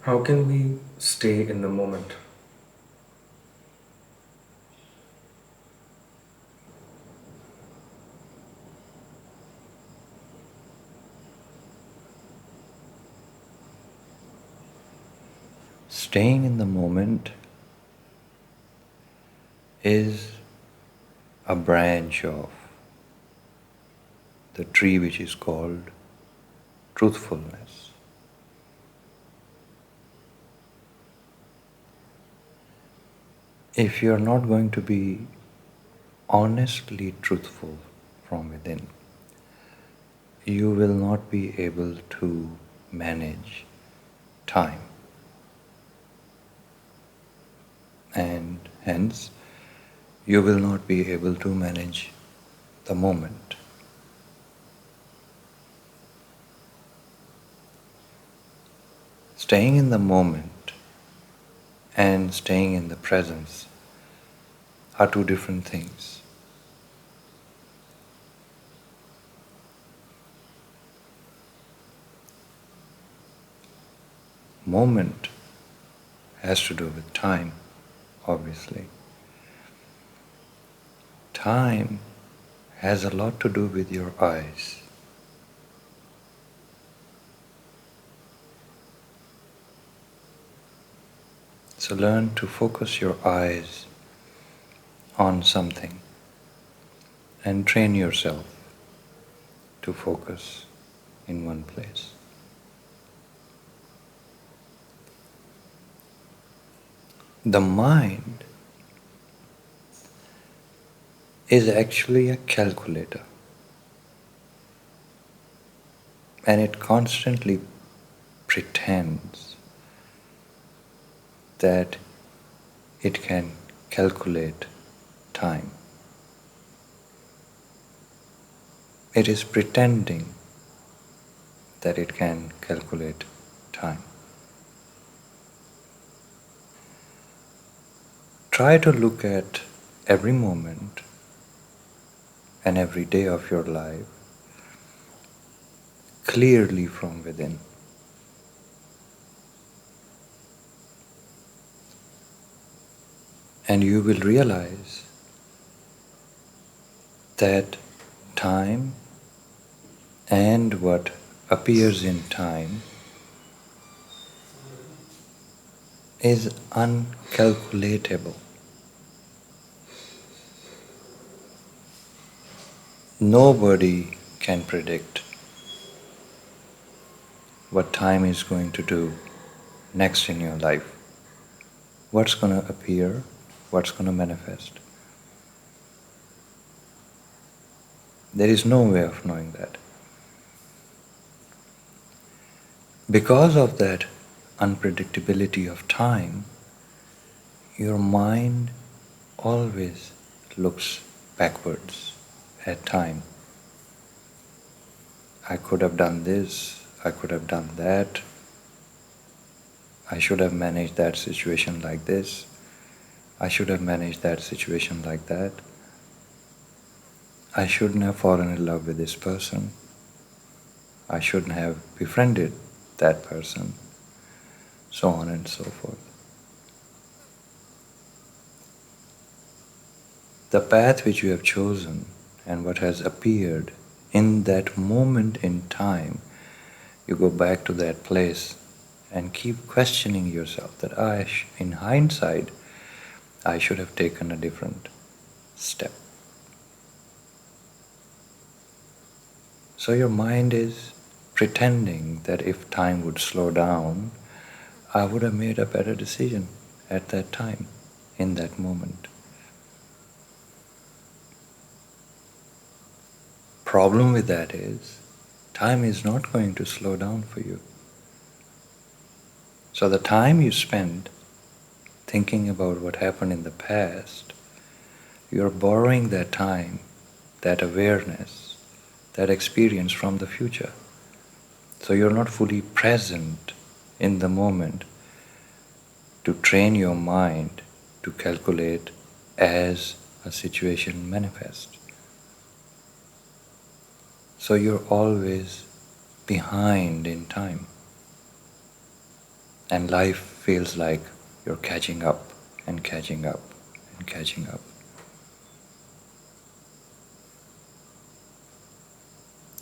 How can we stay in the moment? Staying in the moment is a branch of the tree which is called truthfulness. If you are not going to be honestly truthful from within, you will not be able to manage time, and hence you will not be able to manage the moment. Staying in the moment and staying in the presence are two different things. Moment has to do with time, obviously. Time has a lot to do with your eyes. So learn to focus your eyes on something and train yourself to focus in one place. The mind is actually a calculator, and it constantly pretends that it can calculate time. It is pretending that it can calculate time. Try to look at every moment and every day of your life clearly from within. And you will realize that time and what appears in time is uncalculatable. Nobody can predict what time is going to do next in your life, what's going to appear, what's going to manifest. There is no way of knowing that. Because of that unpredictability of time, your mind always looks backwards at time. I could have done this, I could have done that, I should have managed that situation like this, I should have managed that situation like that, I shouldn't have fallen in love with this person, I shouldn't have befriended that person, so on and so forth. The path which you have chosen and what has appeared in that moment in time, you go back to that place and keep questioning yourself that in hindsight, I should have taken a different step. So your mind is pretending that if time would slow down, I would have made a better decision at that time, in that moment. Problem with that is, time is not going to slow down for you. So the time you spend thinking about what happened in the past, you're borrowing that time, that awareness, that experience from the future. So you're not fully present in the moment to train your mind to calculate as a situation manifests. So you're always behind in time. and life feels like you're catching up and catching up and catching up.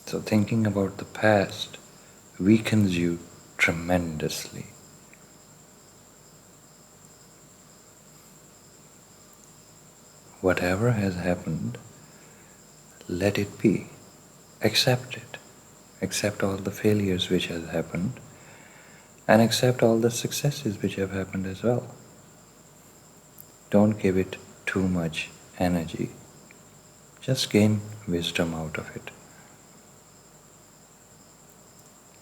So thinking about the past weakens you tremendously. Whatever has happened, let it be. Accept it. Accept all the failures which have happened, and accept all the successes which have happened as well. Don't give it too much energy. Just gain wisdom out of it.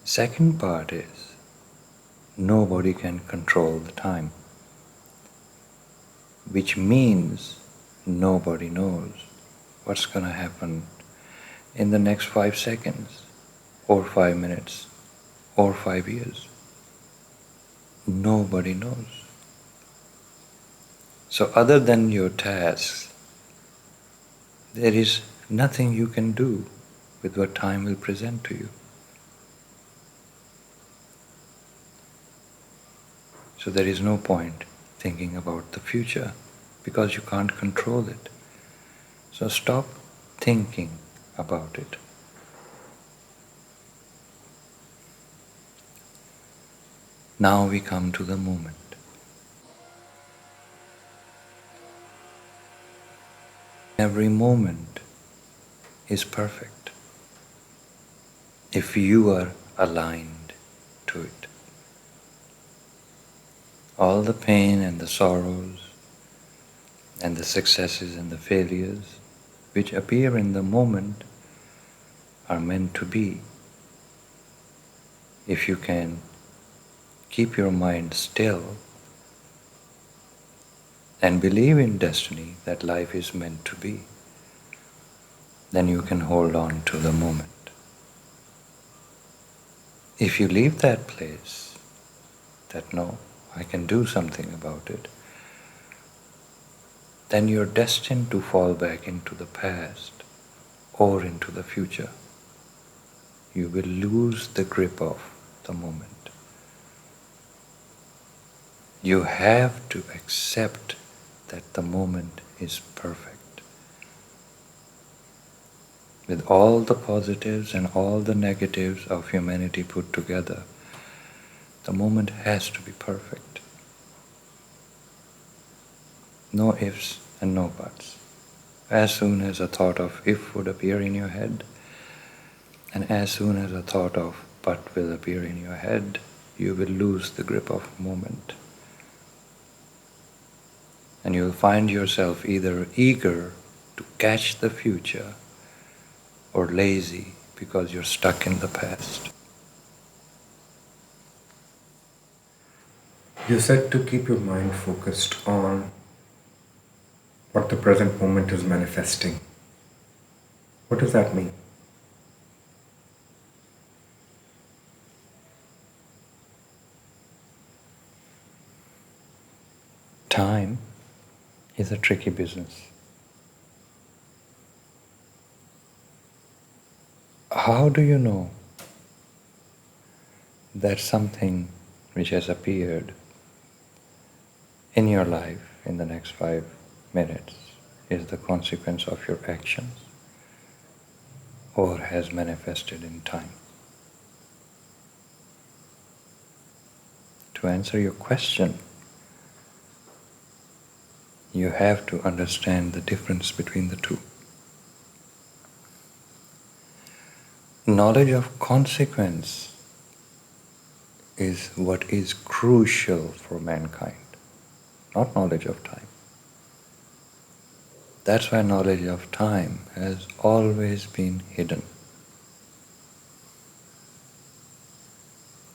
Second part is, nobody can control the time, which means nobody knows what's going to happen in the next 5 seconds, or 5 minutes, or 5 years. Nobody knows. So other than your tasks, there is nothing you can do with what time will present to you. So there is no point thinking about the future because you can't control it. So stop thinking about it. Now we come to the moment. Every moment is perfect if you are aligned to it. All the pain and the sorrows and the successes and the failures which appear in the moment are meant to be. If you can keep your mind still and believe in destiny that life is meant to be, then you can hold on to the moment. If you leave that place, that no, I can do something about it, then you're destined to fall back into the past or into the future. You will lose the grip of the moment. You have to accept that the moment is perfect. With all the positives and all the negatives of humanity put together, the moment has to be perfect. No ifs and no buts. As soon as a thought of if would appear in your head, and as soon as a thought of but will appear in your head, you will lose the grip of moment. And you will find yourself either eager to catch the future or lazy because you're stuck in the past. You said to keep your mind focused on what the present moment is manifesting. What does that mean? Time is a tricky business. How do you know that something which has appeared in your life in the next 5 minutes is the consequence of your actions or has manifested in time? To answer your question, you have to understand the difference between the two. Knowledge of consequence is what is crucial for mankind, not knowledge of time. That's why knowledge of time has always been hidden.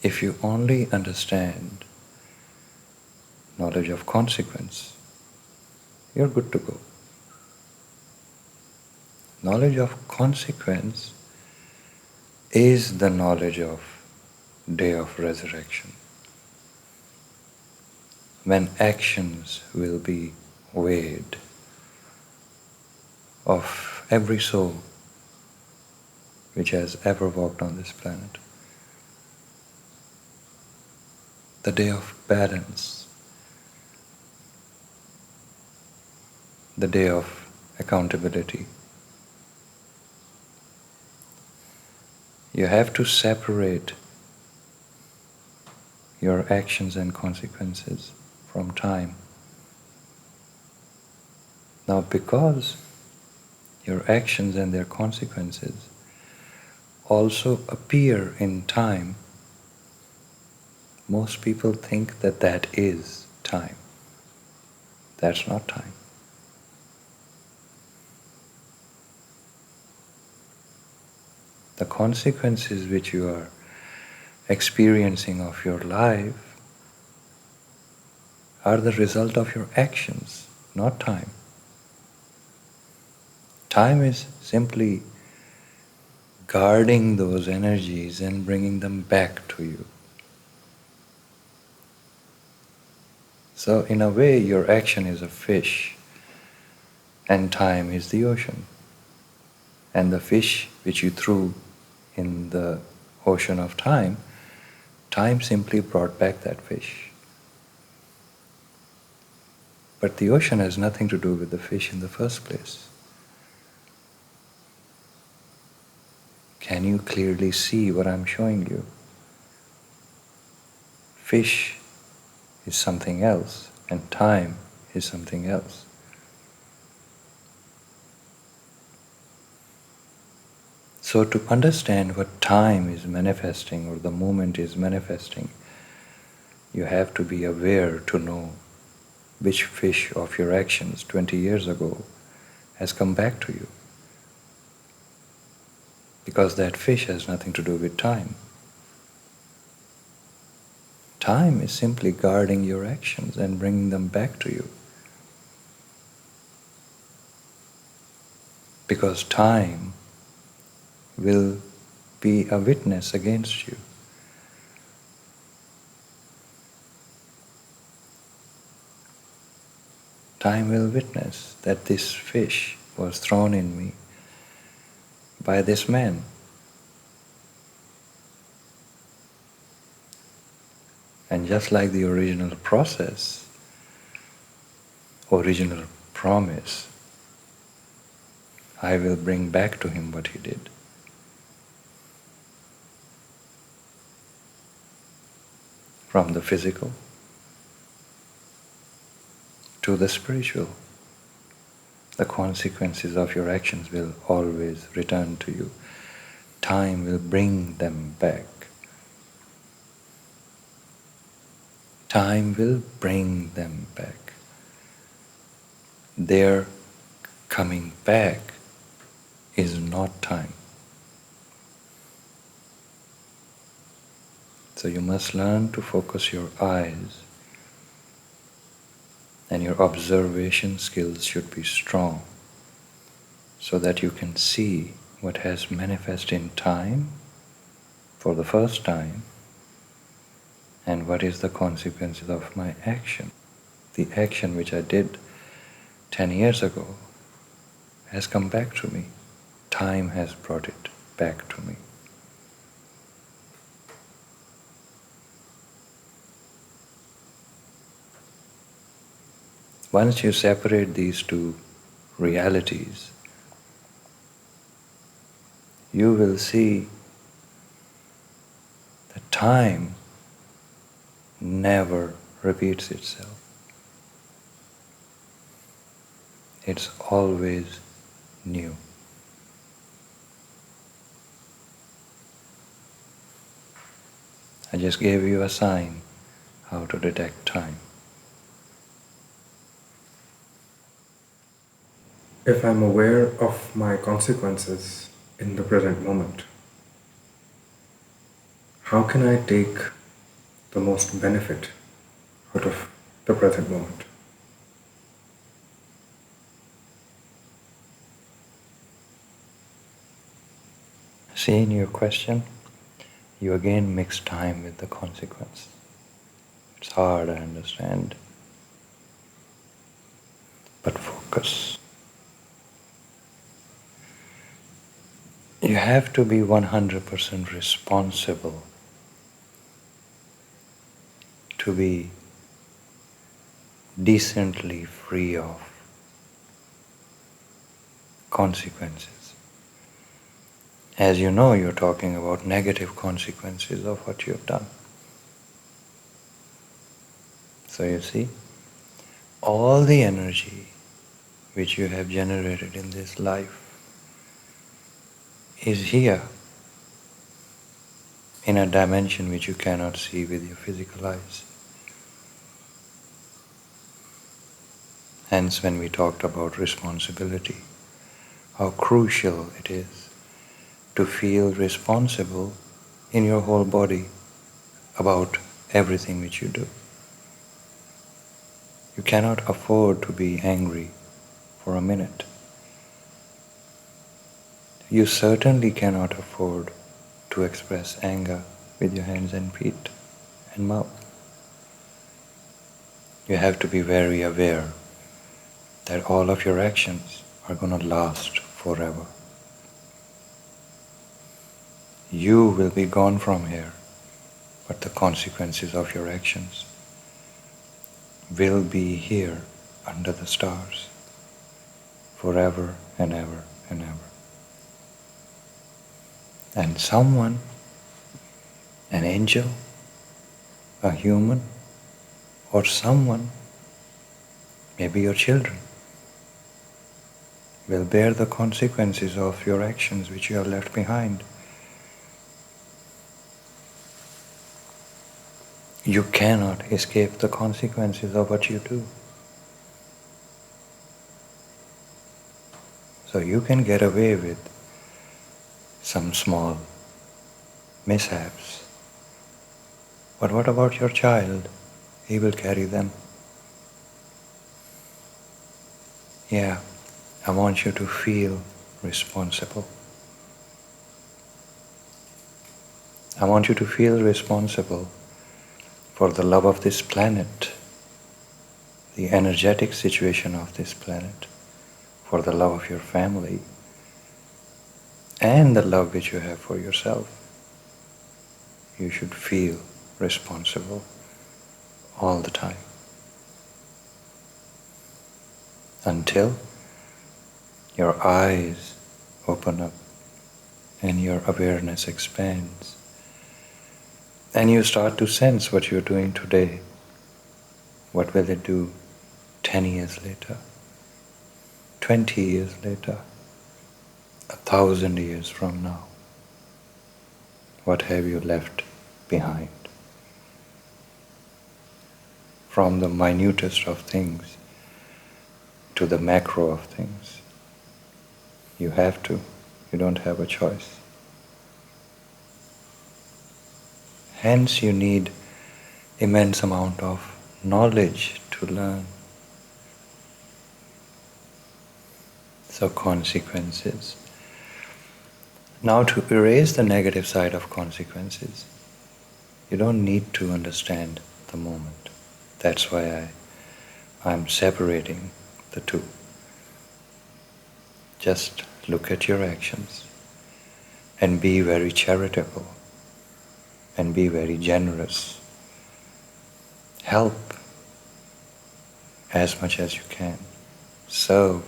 If you only understand knowledge of consequence, you're good to go. Knowledge of consequence is the knowledge of day of resurrection, when actions will be weighed of every soul which has ever walked on this planet. the day of balance, the day of accountability. You have to separate your actions and consequences from time. Now, because your actions and their consequences also appear in time, most people think that that is time. That's not time. The consequences which you are experiencing of your life are the result of your actions, not time. Time is simply guarding those energies and bringing them back to you. So, in a way, your action is a fish, and time is the ocean. And the fish which you threw in the ocean of time, time simply brought back that fish. But the ocean has nothing to do with the fish in the first place. Can you clearly see what I'm showing you? Fish is something else, and time is something else. So, to understand what time is manifesting or the moment is manifesting, you have to be aware to know which fish of your actions 20 years ago has come back to you. Because that fish has nothing to do with time. Time is simply guarding your actions and bringing them back to you. Because time will be a witness against you. Time will witness that this fish was thrown in me by this man. And just like the original process, original promise, I will bring back to him what he did. From the physical to the spiritual, the consequences of your actions will always return to you. Time will bring them back. Time will bring them back. Their coming back is not time. So you must learn to focus your eyes, and your observation skills should be strong so that you can see what has manifested in time for the first time and what is the consequences of my action. The action which I did 10 years ago has come back to me. Time has brought it back to me. Once you separate these two realities, you will see that time never repeats itself. It's always new. I just gave you a sign how to detect time. If I'm aware of my consequences in the present moment, how can I take the most benefit out of the present moment? See, in your question, you again mix time with the consequence. It's hard, I understand. But focus. You have to be 100% responsible to be decently free of consequences. As you know, you're talking about negative consequences of what you've done. So you see, all the energy which you have generated in this life is here in a dimension which you cannot see with your physical eyes. Hence, when we talked about responsibility, how crucial it is to feel responsible in your whole body about everything which you do. You cannot afford to be angry for a minute. You certainly cannot afford to express anger with your hands and feet and mouth. You have to be very aware that all of your actions are going to last forever. You will be gone from here, but the consequences of your actions will be here under the stars forever and ever and ever. And someone, an angel, a human, or someone, maybe your children, will bear the consequences of your actions which you have left behind. You cannot escape the consequences of what you do. So you can get away with some small mishaps. But what about your child? He will carry them. Yeah, I want you to feel responsible. I want you to feel responsible for the love of this planet, the energetic situation of this planet, for the love of your family, and the love which you have for yourself. You should feel responsible all the time. Until your eyes open up and your awareness expands, and you start to sense what you're doing today. What will it do 10 years later, 20 years later, 1,000 years from now? What have you left behind? From the minutest of things to the macro of things. You have to. You don't have a choice. Hence you need immense amount of knowledge to learn. So consequences. Now to erase the negative side of consequences, you don't need to understand the moment. That's why I'm separating the two. Just look at your actions and be very charitable and be very generous. Help as much as you can. Serve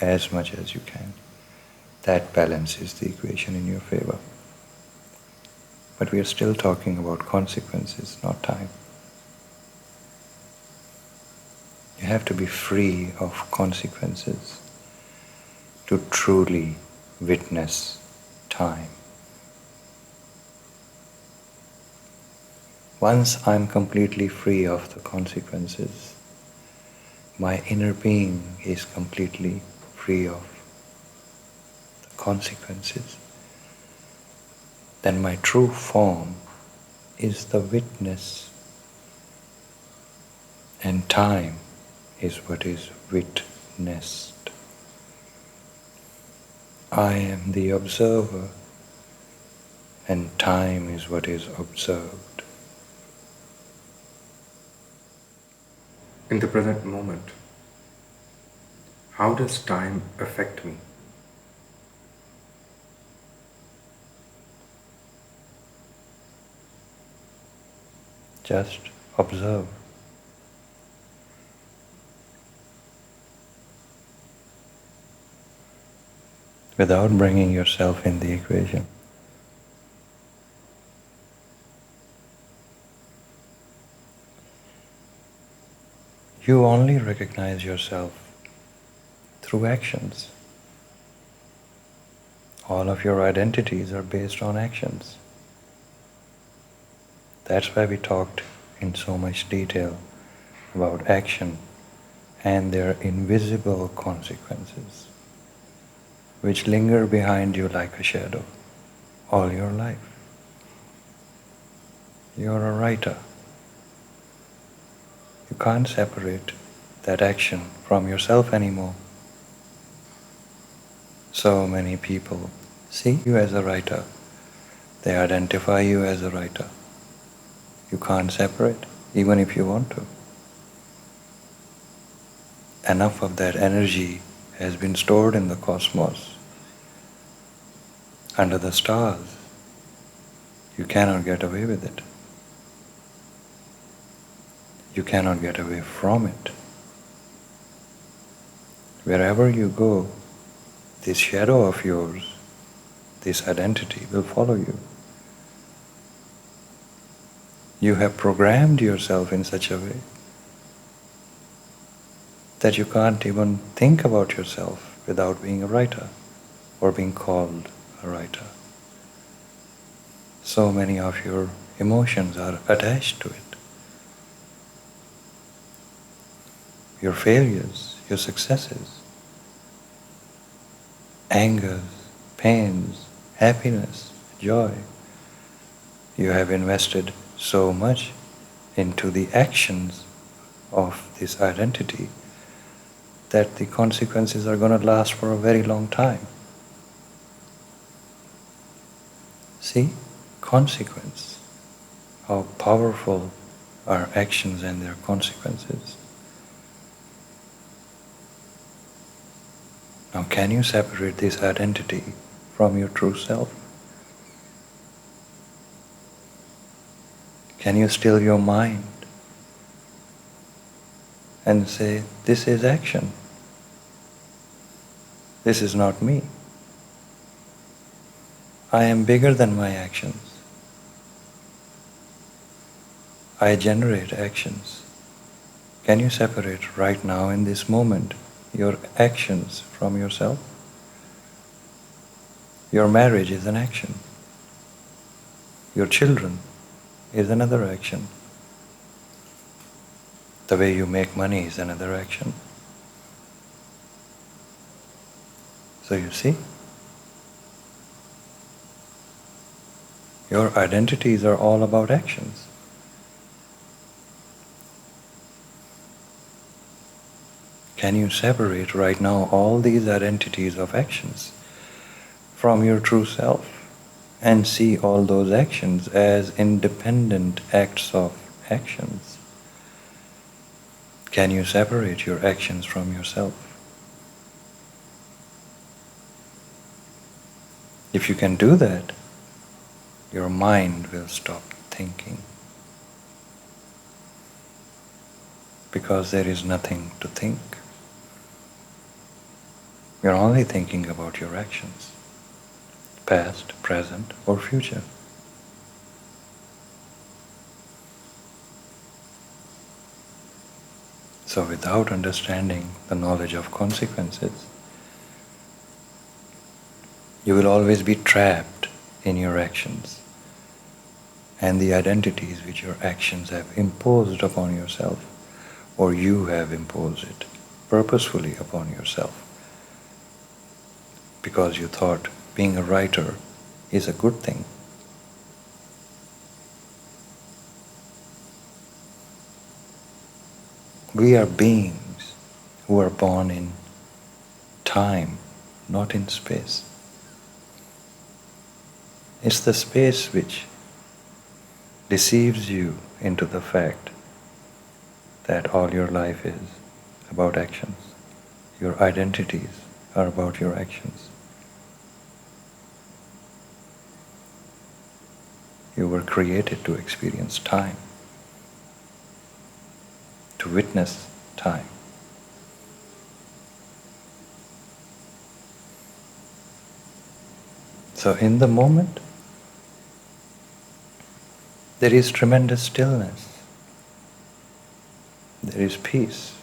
as much as you can. That balances the equation in your favor. But we are still talking about consequences, not time. You have to be free of consequences to truly witness time. Once I'm completely free of the consequences, my inner being is completely free of the consequences, then my true form is the witness, and time is what is witnessed. I am the observer, and time is what is observed. In the present moment, how does time affect me? Just Observe. Without bringing yourself in the equation. You only recognize yourself through actions. All of your identities are based on actions. That's why we talked in so much detail about action and their invisible consequences, which linger behind you like a shadow all your life. You're a writer. You can't separate that action from yourself anymore. So many people see you as a writer. They identify you as a writer. You can't separate, even if you want to. Enough of that energy has been stored in the cosmos, under the stars. You cannot get away with it. You cannot get away from it. Wherever you go, this shadow of yours, this identity will follow you. You have programmed yourself in such a way that you can't even think about yourself without being a writer or being called a writer. So many of your emotions are attached to it. Your failures, your successes, angers, pains, happiness, joy. You have invested so much into the actions of this identity that the consequences are going to last for a very long time. See? Consequence. How powerful are actions and their consequences. Now, can you separate this identity from your true self? Can you still your mind and say, this is action. This is not me. I am bigger than my actions. I generate actions. Can you separate right now in this moment your actions from yourself? Your marriage is an action. Your children is another action. The way you make money is another action. So you see, your identities are all about actions. Can you separate right now all these identities of actions from your true self and see all those actions as independent acts of actions? Can you separate your actions from yourself? If you can do that, your mind will stop thinking, because there is nothing to think. You're only thinking about your actions, past, present, or future. So without understanding the knowledge of consequences, you will always be trapped in your actions and the identities which your actions have imposed upon yourself, or you have imposed it purposefully upon yourself, because you thought being a writer is a good thing. We are beings who are born in time, not in space. It's the space which deceives you into the fact that all your life is about actions. Your identities are about your actions. You were created to experience time. to witness time. So in the moment, there is tremendous stillness. There is peace.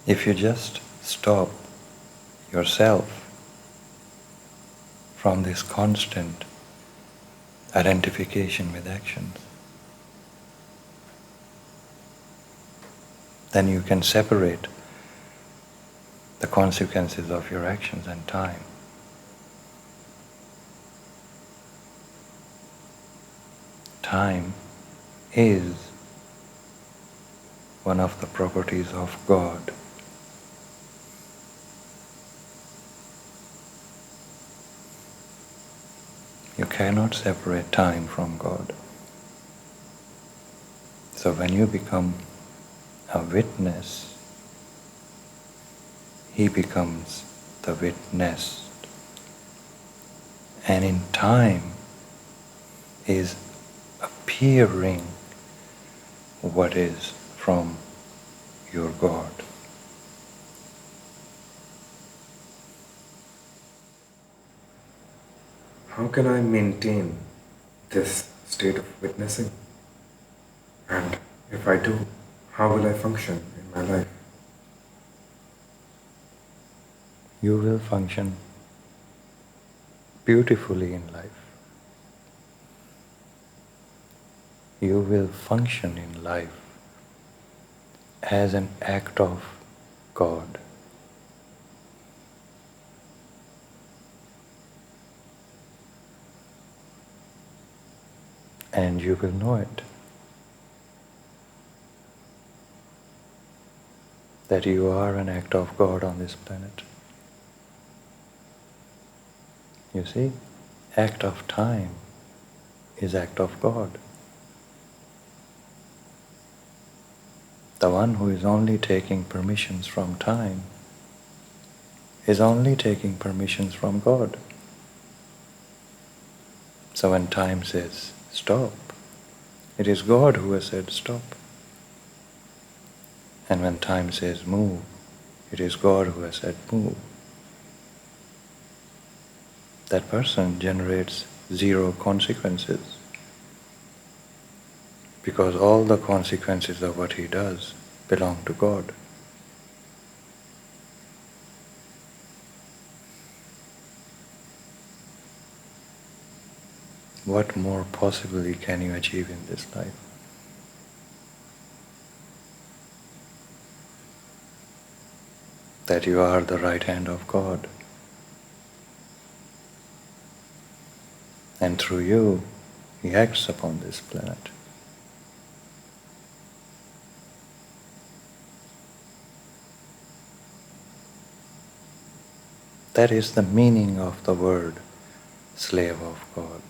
If you just stop yourself from this constant identification with actions, then you can separate the consequences of your actions and time. Time is one of the properties of God. You cannot separate time from God. So when you become a witness, He becomes the witnessed. And in time is appearing what is from your God. How can I maintain this state of witnessing? And if I do, how will I function in my life? You will function beautifully in life. You will function in life as an act of God. And you will know it. That you are an act of God on this planet. You see, act of time is act of God. The one who is only taking permissions from time is only taking permissions from God. So when time says stop, it is God who has said stop. And when time says move, it is God who has said move. That person generates zero consequences because all the consequences of what he does belong to God. What more possibly can you achieve in this life? That you are the right hand of God. And through you, He acts upon this planet. That is the meaning of the word slave of God.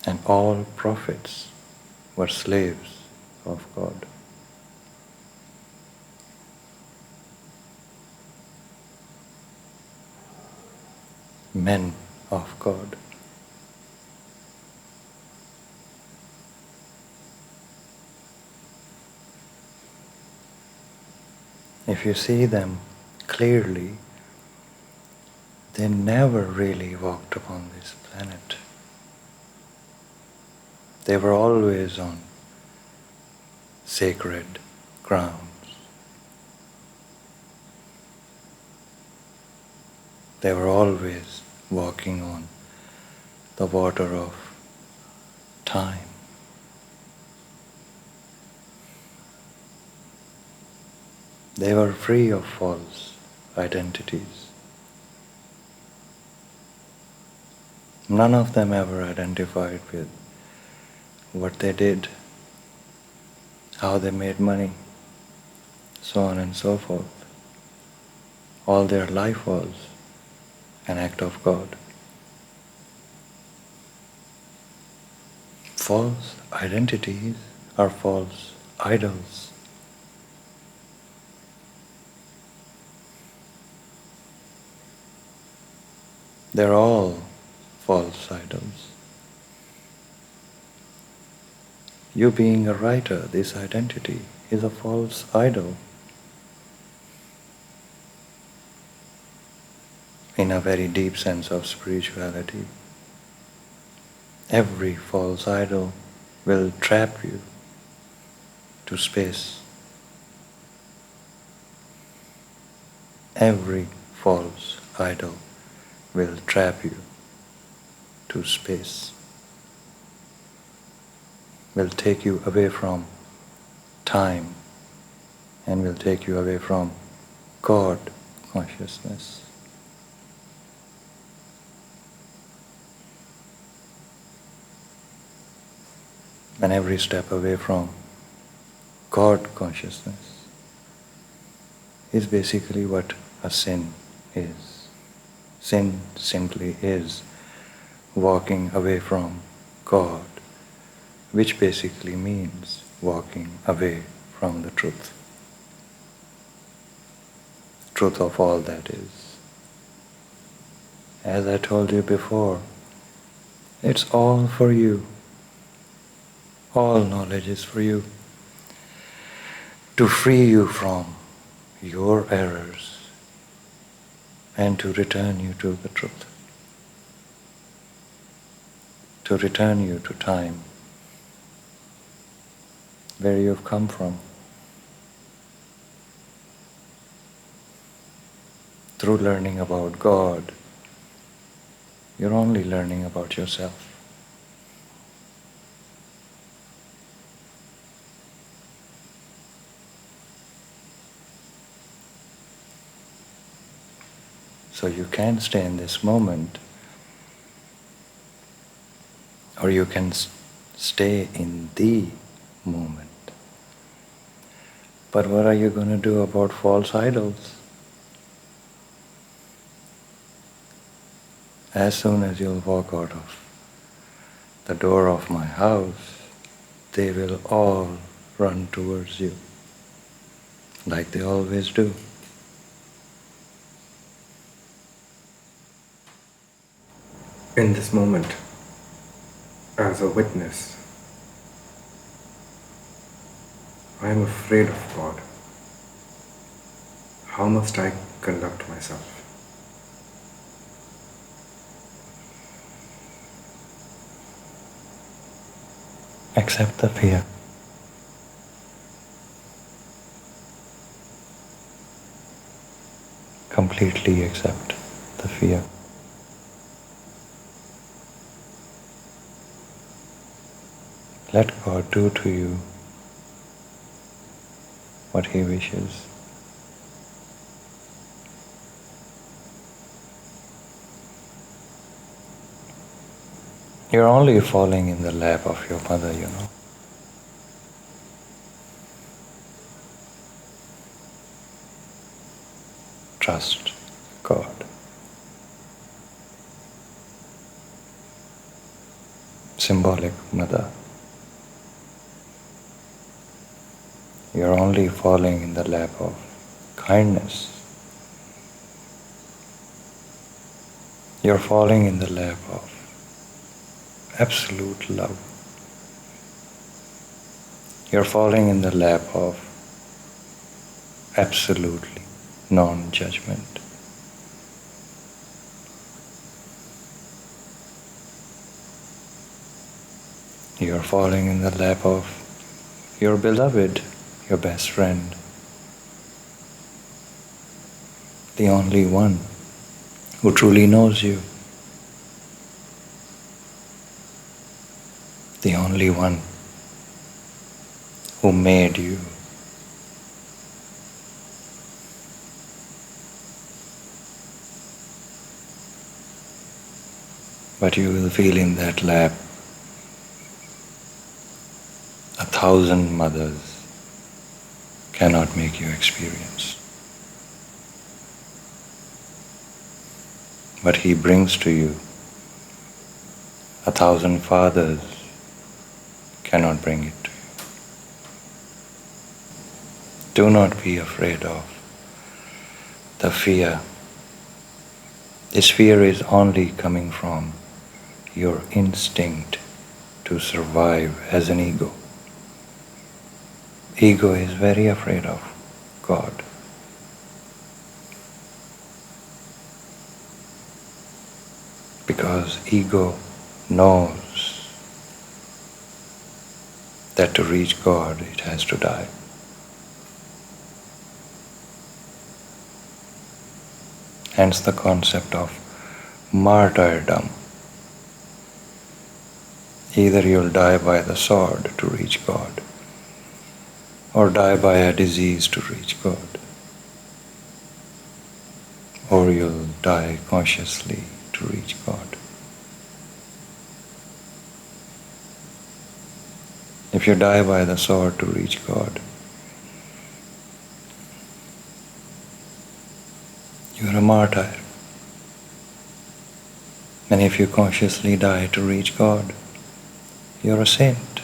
And all prophets were slaves of God. Men of God. If you see them clearly, they never really walked upon this planet. They were always on sacred grounds. They were always walking on the water of time. They were free of false identities. None of them ever identified with what they did, how they made money, so on and so forth. All their life was an act of God. False identities are false idols. They're all false idols. You being a writer, this identity is a false idol. In a very deep sense of spirituality, every false idol will trap you to space. Every false idol will trap you to space, will take you away from time and will take you away from God consciousness. And every step away from God consciousness is basically what a sin is. Sin simply is walking away from God, which basically means walking away from the truth. Truth of all that is. As I told you before, it's all for you. All knowledge is for you. To free you from your errors and to return you to the truth. To return you to time, where you've come from. Through learning about God, you're only learning about yourself. So you can stay in this moment, or you can stay in the moment. But what are you going to do about false idols? As soon as you'll walk out of the door of my house, they will all run towards you, like they always do. In this moment, as a witness, I am afraid of God. How must I conduct myself? Accept the fear. Completely accept the fear. Let God do to you what He wishes. You're only falling in the lap of your mother, you know. Trust God. Symbolic mother. You're only falling in the lap of kindness. You're falling in the lap of absolute love. You're falling in the lap of absolutely non-judgment. You're falling in the lap of your beloved, your best friend, the only one who truly knows you, the only one who made you. But you will feel in that lap 1,000 mothers cannot make you experience. But He brings to you 1,000 fathers cannot bring it to you. Do not be afraid of the fear. This fear is only coming from your instinct to survive as an ego. Ego is very afraid of God. Because ego knows that to reach God it has to die. Hence the concept of martyrdom. Either you'll die by the sword to reach God, or die by a disease to reach God, or you'll die consciously to reach God. If you die by the sword to reach God, you're a martyr. And if you consciously die to reach God, you're a saint.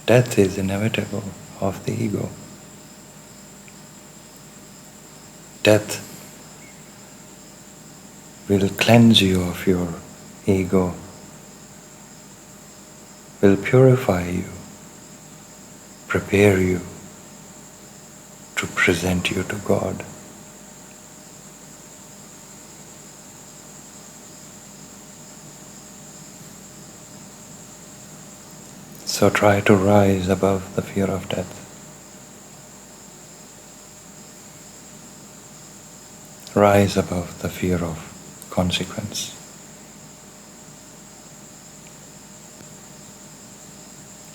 Death is inevitable of the ego. Death will cleanse you of your ego, will purify you, prepare you to present you to God. So try to rise above the fear of death. Rise above the fear of consequence.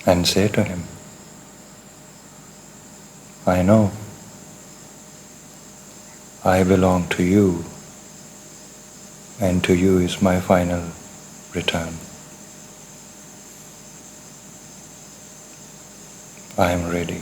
And say to him, I know I belong to you, and to you is my final return. I am ready.